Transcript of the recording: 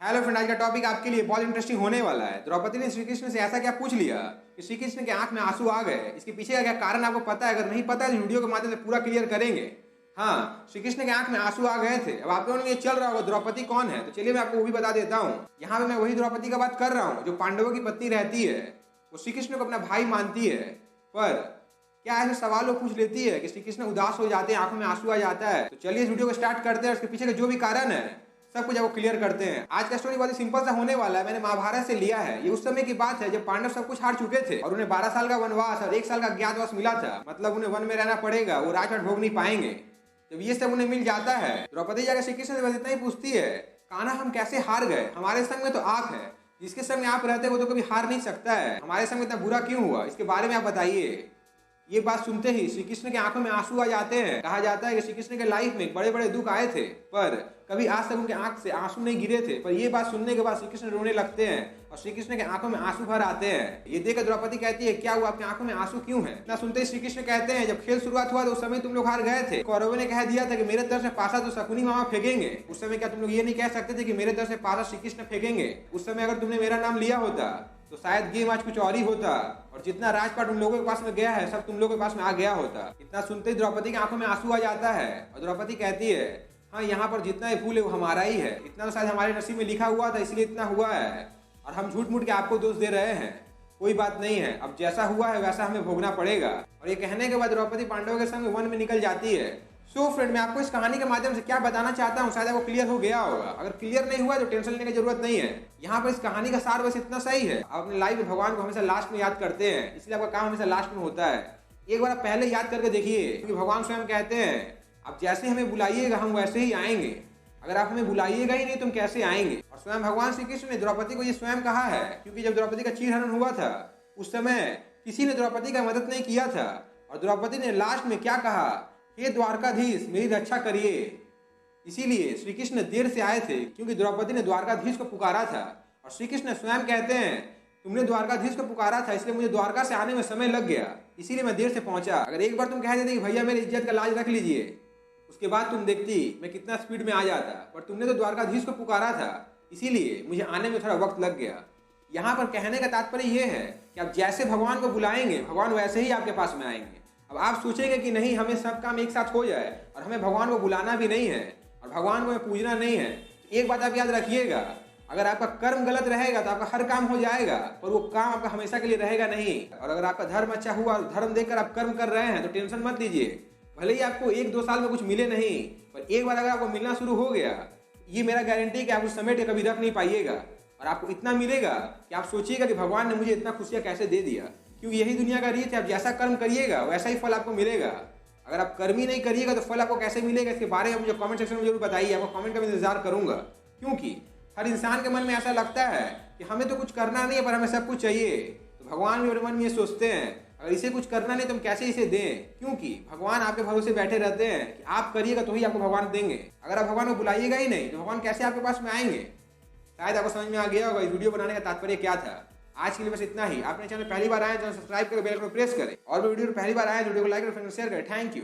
Hello friend, आज का topic आपके लिए बहुत इंटरेस्टिंग होने वाला है। द्रौपदी ने श्री कृष्ण से ऐसा क्या पूछ लिया कि श्री कृष्ण के आंख में आंसू आ गए। इसके पीछे का क्या कारण आपको पता है? अगर नहीं पता है तो वीडियो के माध्यम से पूरा क्लियर करेंगे। हाँ, श्री कृष्ण के आंख में आंसू आ गए थे। अब आप लोगों ने ये चल रहा होगा द्रौपदी कौन है, तो चलिए मैं आपको वो भी बता देता हूँ। यहाँ पे मैं वही द्रौपदी का बात कर रहा हूँ जो पांडवों की पत्नी रहती है। वो श्री कृष्ण को अपना भाई मानती है, पर क्या ऐसे सवाल वो पूछ लेती है कि श्री कृष्ण उदास हो जाते हैं, आंखों में आंसू आ जाता है। तो चलिए इस वीडियो को स्टार्ट करते हैं। उसके पीछे का जो भी कारण है सब कुछ आपको क्लियर करते हैं। आज का स्टोरी बहुत ही सिंपल सा होने वाला है। मैंने महाभारत से लिया है। ये उस समय की बात है जब पांडव सब कुछ हार चुके थे और उन्हें 12 साल का वनवास और 1 साल का अज्ञातवास मिला था। मतलब उन्हें वन में रहना पड़ेगा, वो राजपाट भोग नहीं पाएंगे। जब ये सब उन्हें मिल जाता है, द्रौपदी जाकर श्री कृष्ण से बस इतना ही पूछती है, कान्हा हम कैसे हार गए? हमारे संग में तो आप है, जिसके संग में आप रहते वो तो कभी हार नहीं सकता है। हमारे संग इतना बुरा क्यों हुआ, इसके बारे में आप बताइए। ये बात सुनते ही श्री कृष्ण के आंखों में आंसू आ जाते हैं। कहा जाता है कि श्री कृष्ण के लाइफ में बड़े बड़े दुख आए थे, पर कभी आज तक उनके आंख से आंसू नहीं गिरे थे। पर ये बात सुनने के बाद श्री कृष्ण रोने लगते हैं और श्री कृष्ण के आंखों में आंसू भर आते हैं। ये देखकर द्रौपदी कहती है, क्या हुआ, आपकी आंखों में आंसू क्यों है? इतना सुनते ही श्री कृष्ण कहते हैं, जब खेल शुरुआत हुआ तो उस समय तुम लोग हार गए थे। कौरवों ने कह दिया था कि मेरे तरफ से पासा तो शकुनी मामा फेंकेंगे। उस समय क्या तुम लोग ये नहीं कह सकते थे कि मेरे तरफ से पासा श्री कृष्ण फेंकेंगे? उस समय अगर तुमने मेरा नाम लिया होता तो शायद गेम आज कुछ और ही होता और जितना राजपाट उन लोगों के पास में गया है सब तुम लोगों के पास में आ गया होता। इतना सुनते ही द्रौपदी की आंखों में आंसू आ जाता है और द्रौपदी कहती है, हाँ यहाँ पर जितना ही फूल है वो हमारा ही है। इतना तो शायद हमारे नसीब में लिखा हुआ था, इसलिए इतना हुआ है और हम झूठ मूठ के आपको दोष दे रहे हैं। कोई बात नहीं है, अब जैसा हुआ है वैसा हमें भोगना पड़ेगा। और ये कहने के बाद द्रौपदी पांडवों के संग वन में निकल जाती है। सो फ्रेंड, मैं आपको इस कहानी के माध्यम से क्या बताना चाहता हूँ शायद आपको क्लियर हो गया होगा। अगर क्लियर नहीं हुआ तो टेंशन लेने की जरूरत नहीं है। यहाँ पर इस कहानी का सार बस इतना सही है, आप अपने लाइफ में भगवान को हमेशा लास्ट में याद करते हैं, इसलिए आपका काम हमेशा लास्ट में होता है। एक बार आप पहले याद करके देखिए, क्योंकि भगवान स्वयं कहते हैं, आप जैसे हमें बुलाइएगा हम वैसे ही आएंगे। अगर आप हमें बुलाइएगा ही नहीं तो हम कैसे आएंगे? और स्वयं भगवान श्री कृष्ण ने द्रौपदी को ये स्वयं कहा है, क्योंकि जब द्रौपदी का चीरहरण हुआ था उस समय किसी ने द्रौपदी का मदद नहीं किया था। और द्रौपदी ने लास्ट में क्या कहा, हे द्वारकाधीश मेरी रक्षा करिए। इसीलिए श्री कृष्ण देर से आए थे, क्योंकि द्रौपदी ने द्वारकाधीश को पुकारा था। और श्री कृष्ण स्वयं कहते हैं, तुमने द्वारकाधीश को पुकारा था इसलिए मुझे द्वारका से आने में समय लग गया, इसीलिए मैं देर से पहुंचा। अगर एक बार तुम कह देते कि भैया मेरी इज्जत का लाज रख लीजिए, उसके बाद तुम देखती मैं कितना स्पीड में आ जाता। पर तुमने तो द्वारकाधीश को पुकारा था, इसीलिए मुझे आने में थोड़ा वक्त लग गया। यहाँ पर कहने का तात्पर्य यह है कि आप जैसे भगवान को बुलाएंगे भगवान वैसे ही आपके पास में आएंगे। अब आप सोचेंगे कि नहीं, हमें सब काम एक साथ हो जाए और हमें भगवान को बुलाना भी नहीं है और भगवान को हमें पूजना नहीं है। तो एक बात आप याद रखिएगा, अगर आपका कर्म गलत रहेगा तो आपका हर काम हो जाएगा, पर वो काम आपका हमेशा के लिए रहेगा नहीं। और अगर आपका धर्म अच्छा हुआ और धर्म देखकर आप कर्म कर रहे हैं तो टेंशन मत लीजिए। भले ही आपको 1-2 साल में कुछ मिले नहीं, पर एक बार अगर आपको मिलना शुरू हो गया, ये मेरा गारंटी कि आप उस समेट कभी रख नहीं पाइएगा। और आपको इतना मिलेगा कि आप सोचिएगा कि भगवान ने मुझे इतना खुशियाँ कैसे दे दिया, क्योंकि यही दुनिया का रीत है। आप जैसा कर्म करिएगा वैसा ही फल आपको मिलेगा। अगर आप कर्म ही नहीं करिएगा तो फल आपको कैसे मिलेगा, इसके बारे में मुझे कमेंट सेक्शन में जरूर बताइए। आपको कमेंट का मैं इंतजार करूंगा, क्योंकि हर इंसान के मन में ऐसा लगता है कि हमें तो कुछ करना नहीं है पर हमें सब कुछ चाहिए। तो भगवान भी अपने मन में ये सोचते हैं, अगर इसे कुछ करना नहीं तो हम कैसे इसे दें, क्योंकि भगवान आपके भरोसे बैठे रहते हैं कि आप करिएगा तो ही आपको भगवान देंगे। अगर आप भगवान को बुलाइएगा ही नहीं तो भगवान कैसे आपके पास में आएंगे? शायद आपको समझ में आ गया होगा इस वीडियो बनाने का तात्पर्य क्या था। आज के लिए बस इतना ही। आपने चैनल पहली बार आए, चैनल सब्सक्राइब करके बेल आइकन प्रेस करें और वीडियो पहली बार आए तो वीडियो को लाइक और शेयर करें। Thank you.